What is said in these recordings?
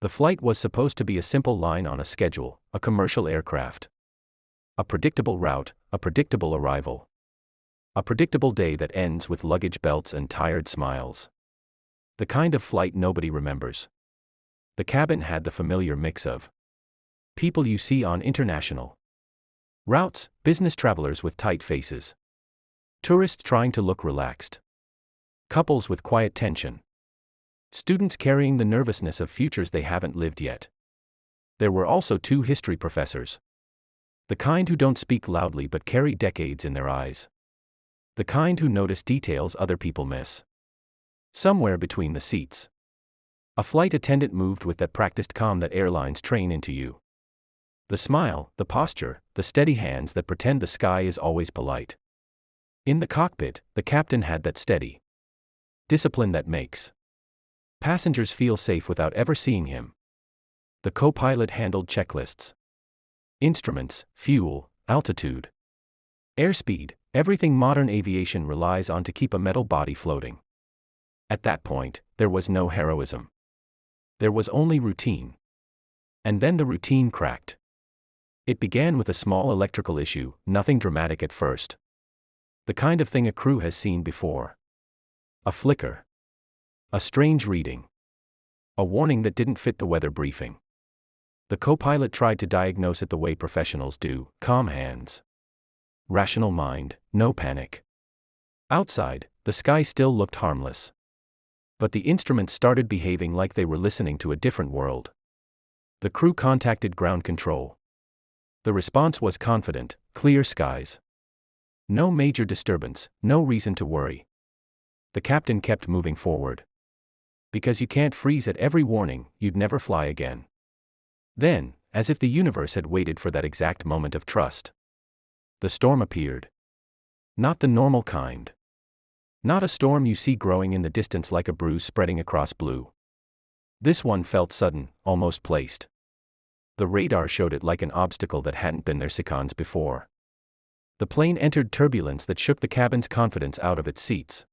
The flight was supposed to be a simple line on a schedule, a commercial aircraft. A predictable route, a predictable arrival. A predictable day that ends with luggage belts and tired smiles. The kind of flight nobody remembers. The cabin had the familiar mix of people you see on international routes, business travelers with tight faces, tourists trying to look relaxed, couples with quiet tension, students carrying the nervousness of futures they haven't lived yet. There were also 2 history professors. The kind who don't speak loudly but carry decades in their eyes. The kind who notice details other people miss. Somewhere between the seats, a flight attendant moved with that practiced calm that airlines train into you. The smile, the posture, the steady hands that pretend the sky is always polite. In the cockpit, the captain had that steady discipline that makes passengers feel safe without ever seeing him. The co-pilot handled checklists. Instruments, fuel, altitude, airspeed, everything modern aviation relies on to keep a metal body floating. At that point, there was no heroism. There was only routine. And then the routine cracked. It began with a small electrical issue, nothing dramatic at first. The kind of thing a crew has seen before. A flicker. A strange reading. A warning that didn't fit the weather briefing. The co-pilot tried to diagnose it the way professionals do, calm hands. Rational mind, no panic. Outside, the sky still looked harmless. But the instruments started behaving like they were listening to a different world. The crew contacted ground control. The response was confident, clear skies. No major disturbance, no reason to worry. The captain kept moving forward. Because you can't freeze at every warning, you'd never fly again. Then, as if the universe had waited for that exact moment of trust, the storm appeared. Not the normal kind. Not a storm you see growing in the distance like a bruise spreading across blue. This one felt sudden, almost placed. The radar showed it like an obstacle that hadn't been there seconds before. The plane entered turbulence that shook the cabin's confidence out of its seats.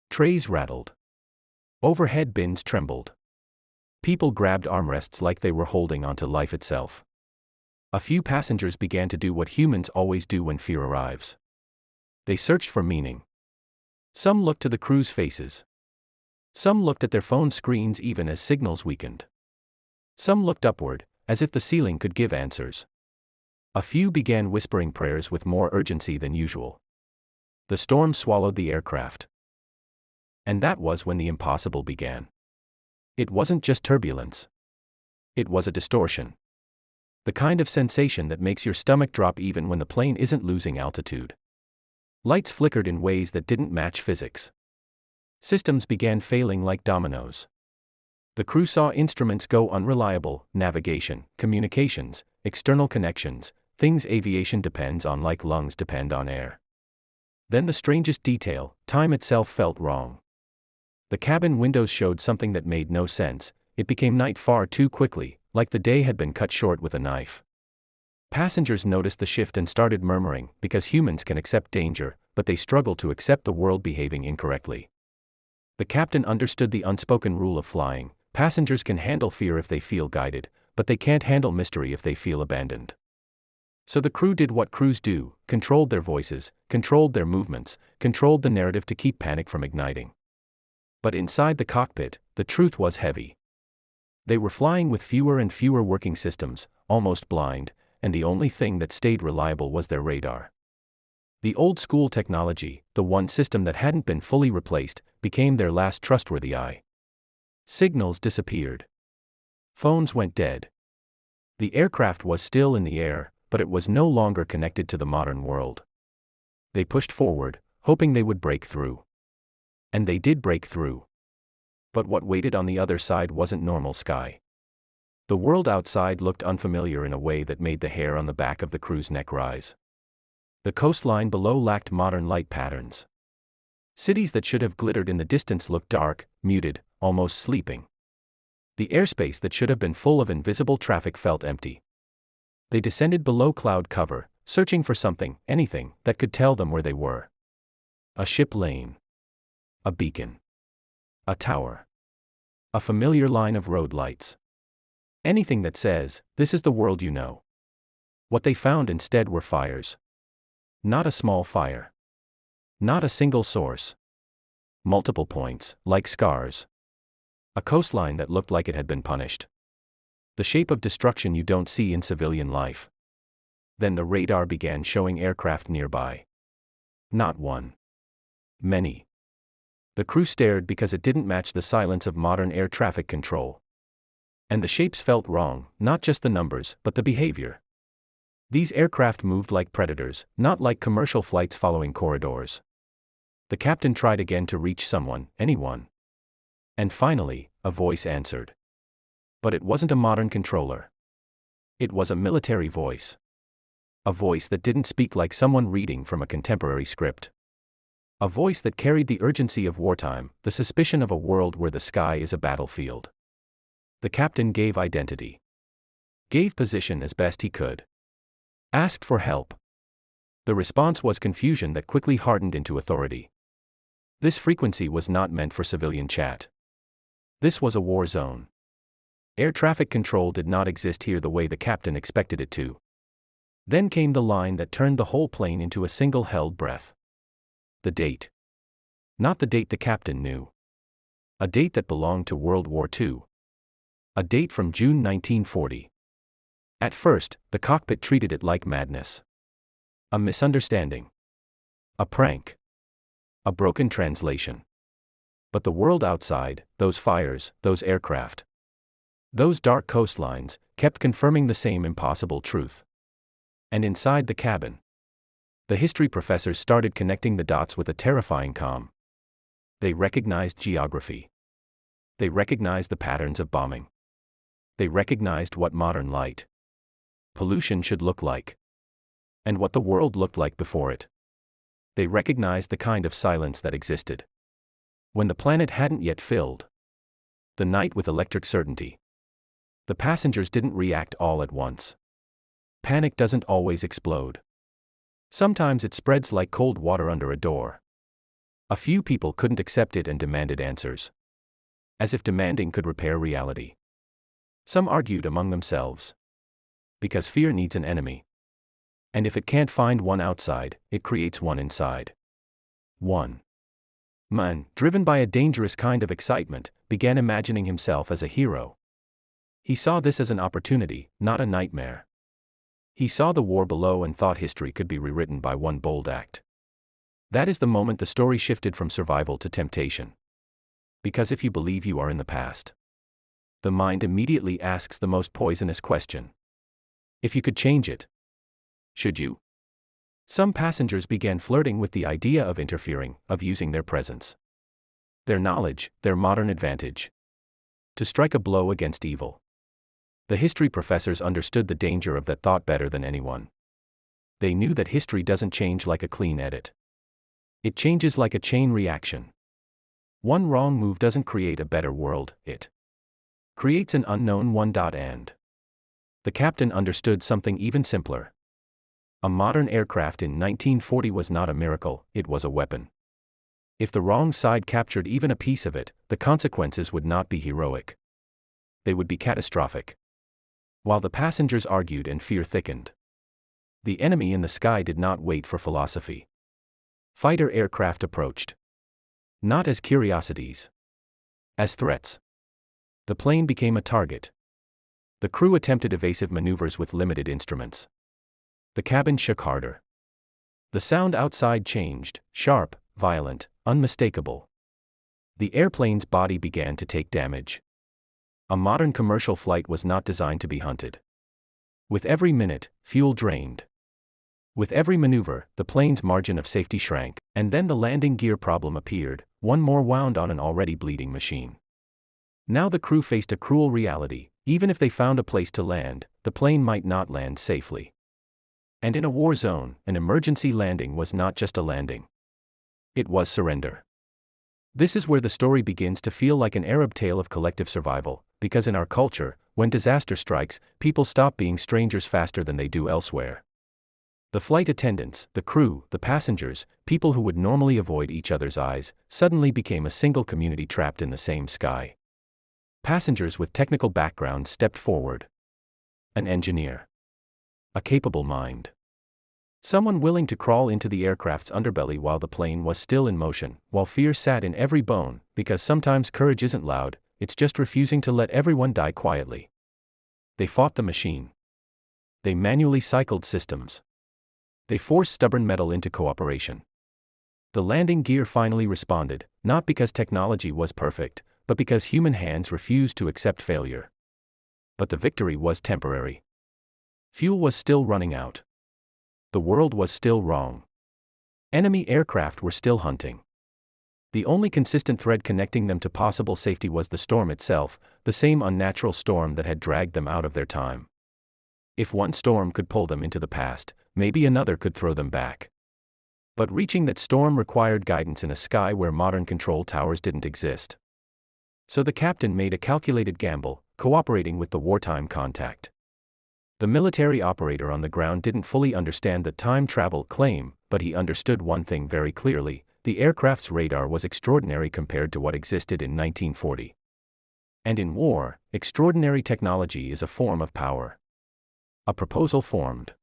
Trays rattled. Overhead bins trembled. People grabbed armrests like they were holding onto life itself. A few passengers began to do what humans always do when fear arrives. They searched for meaning. Some looked to the crew's faces. Some looked at their phone screens even as signals weakened. Some looked upward, as if the ceiling could give answers. A few began whispering prayers with more urgency than usual. The storm swallowed the aircraft. And that was when the impossible began. It wasn't just turbulence. It was a distortion. The kind of sensation that makes your stomach drop even when the plane isn't losing altitude. Lights flickered in ways that didn't match physics. Systems began failing like dominoes. The crew saw instruments go unreliable, navigation, communications, external connections, things aviation depends on like lungs depend on air. Then the strangest detail, time itself felt wrong. The cabin windows showed something that made no sense. It became night far too quickly, like the day had been cut short with a knife. Passengers noticed the shift and started murmuring, because humans can accept danger, but they struggle to accept the world behaving incorrectly. The captain understood the unspoken rule of flying: passengers can handle fear if they feel guided, but they can't handle mystery if they feel abandoned. So the crew did what crews do: controlled their voices, controlled their movements, controlled the narrative to keep panic from igniting. But inside the cockpit, the truth was heavy. They were flying with fewer and fewer working systems, almost blind, and the only thing that stayed reliable was their radar. The old-school technology, the one system that hadn't been fully replaced, became their last trustworthy eye. Signals disappeared. Phones went dead. The aircraft was still in the air, but it was no longer connected to the modern world. They pushed forward, hoping they would break through. And they did break through. But what waited on the other side wasn't normal sky. The world outside looked unfamiliar in a way that made the hair on the back of the crew's neck rise. The coastline below lacked modern light patterns. Cities that should have glittered in the distance looked dark, muted, almost sleeping. The airspace that should have been full of invisible traffic felt empty. They descended below cloud cover, searching for something, anything, that could tell them where they were. A ship lane. A beacon. A tower. A familiar line of road lights. Anything that says, "This is the world you know." What they found instead were fires. Not a small fire. Not a single source. Multiple points, like scars. A coastline that looked like it had been punished. The shape of destruction you don't see in civilian life. Then the radar began showing aircraft nearby. Not one. Many. The crew stared because it didn't match the silence of modern air traffic control. And the shapes felt wrong, not just the numbers, but the behavior. These aircraft moved like predators, not like commercial flights following corridors. The captain tried again to reach someone, anyone. And finally, a voice answered. But it wasn't a modern controller. It was a military voice. A voice that didn't speak like someone reading from a contemporary script. A voice that carried the urgency of wartime, the suspicion of a world where the sky is a battlefield. The captain gave identity. Gave position as best he could. Asked for help. The response was confusion that quickly hardened into authority. This frequency was not meant for civilian chat. This was a war zone. Air traffic control did not exist here the way the captain expected it to. Then came the line that turned the whole plane into a single held breath. The date. Not the date the captain knew. A date that belonged to World War II. A date from June 1940. At first, the cockpit treated it like madness. A misunderstanding. A prank. A broken translation. But the world outside, those fires, those aircraft, those dark coastlines, kept confirming the same impossible truth. And inside the cabin, the history professors started connecting the dots with a terrifying calm. They recognized geography. They recognized the patterns of bombing. They recognized what modern light pollution should look like. And what the world looked like before it. They recognized the kind of silence that existed when the planet hadn't yet filled the night with electric certainty. The passengers didn't react all at once. Panic doesn't always explode. Sometimes it spreads like cold water under a door. A few people couldn't accept it and demanded answers. As if demanding could repair reality. Some argued among themselves. Because fear needs an enemy. And if it can't find one outside, it creates one inside. One man, driven by a dangerous kind of excitement, began imagining himself as a hero. He saw this as an opportunity, not a nightmare. He saw the war below and thought history could be rewritten by one bold act. That is the moment the story shifted from survival to temptation. Because if you believe you are in the past, the mind immediately asks the most poisonous question. If you could change it, should you? Some passengers began flirting with the idea of interfering, of using their presence, their knowledge, their modern advantage, to strike a blow against evil. The history professors understood the danger of that thought better than anyone. They knew that history doesn't change like a clean edit. It changes like a chain reaction. One wrong move doesn't create a better world, it creates an unknown one. And the captain understood something even simpler. A modern aircraft in 1940 was not a miracle, it was a weapon. If the wrong side captured even a piece of it, the consequences would not be heroic. They would be catastrophic. While the passengers argued and fear thickened, the enemy in the sky did not wait for philosophy. Fighter aircraft approached. Not as curiosities. As threats. The plane became a target. The crew attempted evasive maneuvers with limited instruments. The cabin shook harder. The sound outside changed, sharp, violent, unmistakable. The airplane's body began to take damage. A modern commercial flight was not designed to be hunted. With every minute, fuel drained. With every maneuver, the plane's margin of safety shrank, and then the landing gear problem appeared, one more wound on an already bleeding machine. Now the crew faced a cruel reality. Even if they found a place to land, the plane might not land safely. And in a war zone, an emergency landing was not just a landing. It was surrender. This is where the story begins to feel like an Arab tale of collective survival, because in our culture, when disaster strikes, people stop being strangers faster than they do elsewhere. The flight attendants, the crew, the passengers, people who would normally avoid each other's eyes, suddenly became a single community trapped in the same sky. Passengers with technical backgrounds stepped forward. An engineer. A capable mind. Someone willing to crawl into the aircraft's underbelly while the plane was still in motion, while fear sat in every bone, because sometimes courage isn't loud, it's just refusing to let everyone die quietly. They fought the machine. They manually cycled systems. They forced stubborn metal into cooperation. The landing gear finally responded, not because technology was perfect, but because human hands refused to accept failure. But the victory was temporary. Fuel was still running out. The world was still wrong. Enemy aircraft were still hunting. The only consistent thread connecting them to possible safety was the storm itself, the same unnatural storm that had dragged them out of their time. If one storm could pull them into the past, maybe another could throw them back. But reaching that storm required guidance in a sky where modern control towers didn't exist. So the captain made a calculated gamble, cooperating with the wartime contact. The military operator on the ground didn't fully understand the time travel claim, but he understood one thing very clearly: the aircraft's radar was extraordinary compared to what existed in 1940. And in war, extraordinary technology is a form of power. A proposal formed.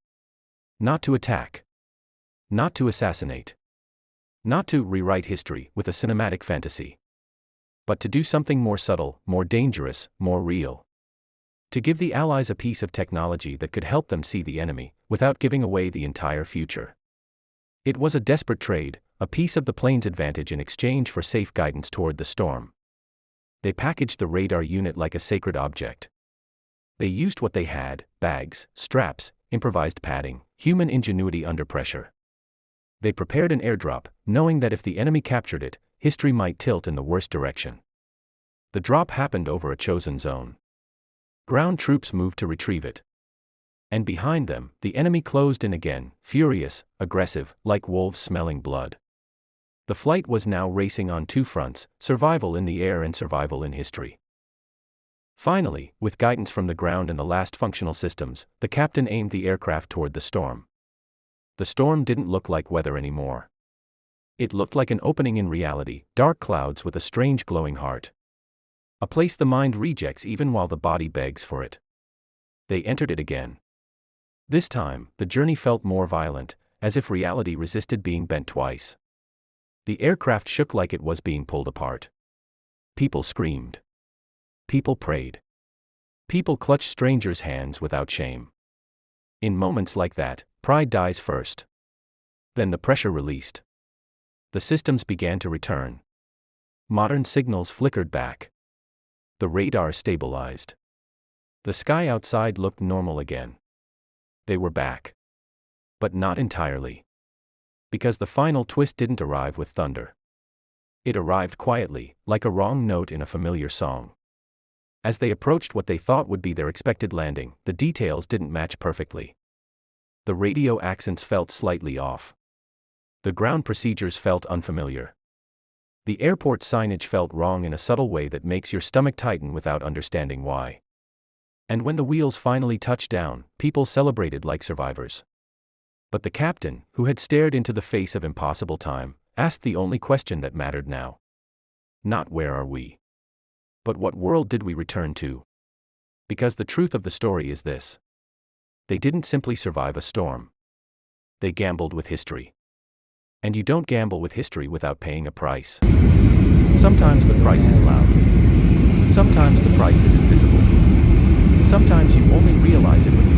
Not to attack. Not to assassinate. Not to rewrite history with a cinematic fantasy. But to do something more subtle, more dangerous, more real. To give the Allies a piece of technology that could help them see the enemy, without giving away the entire future. It was a desperate trade, a piece of the plane's advantage in exchange for safe guidance toward the storm. They packaged the radar unit like a sacred object. They used what they had: bags, straps, improvised padding, human ingenuity under pressure. They prepared an airdrop, knowing that if the enemy captured it, history might tilt in the worst direction. The drop happened over a chosen zone. Ground troops moved to retrieve it. And behind them, the enemy closed in again, furious, aggressive, like wolves smelling blood. The flight was now racing on two fronts: survival in the air and survival in history. Finally, with guidance from the ground and the last functional systems, the captain aimed the aircraft toward the storm. The storm didn't look like weather anymore. It looked like an opening in reality, dark clouds with a strange glowing heart. A place the mind rejects even while the body begs for it. They entered it again. This time, the journey felt more violent, as if reality resisted being bent twice. The aircraft shook like it was being pulled apart. People screamed. People prayed. People clutched strangers' hands without shame. In moments like that, pride dies first. Then the pressure released. The systems began to return. Modern signals flickered back. The radar stabilized. The sky outside looked normal again. They were back. But not entirely. Because the final twist didn't arrive with thunder. It arrived quietly, like a wrong note in a familiar song. As they approached what they thought would be their expected landing, the details didn't match perfectly. The radio accents felt slightly off. The ground procedures felt unfamiliar. The airport signage felt wrong in a subtle way that makes your stomach tighten without understanding why. And when the wheels finally touched down, people celebrated like survivors. But the captain, who had stared into the face of impossible time, asked the only question that mattered now. Not where are we? But what world did we return to? Because the truth of the story is this. They didn't simply survive a storm. They gambled with history. And you don't gamble with history without paying a price. Sometimes the price is loud. Sometimes the price is invisible. Sometimes you only realize it when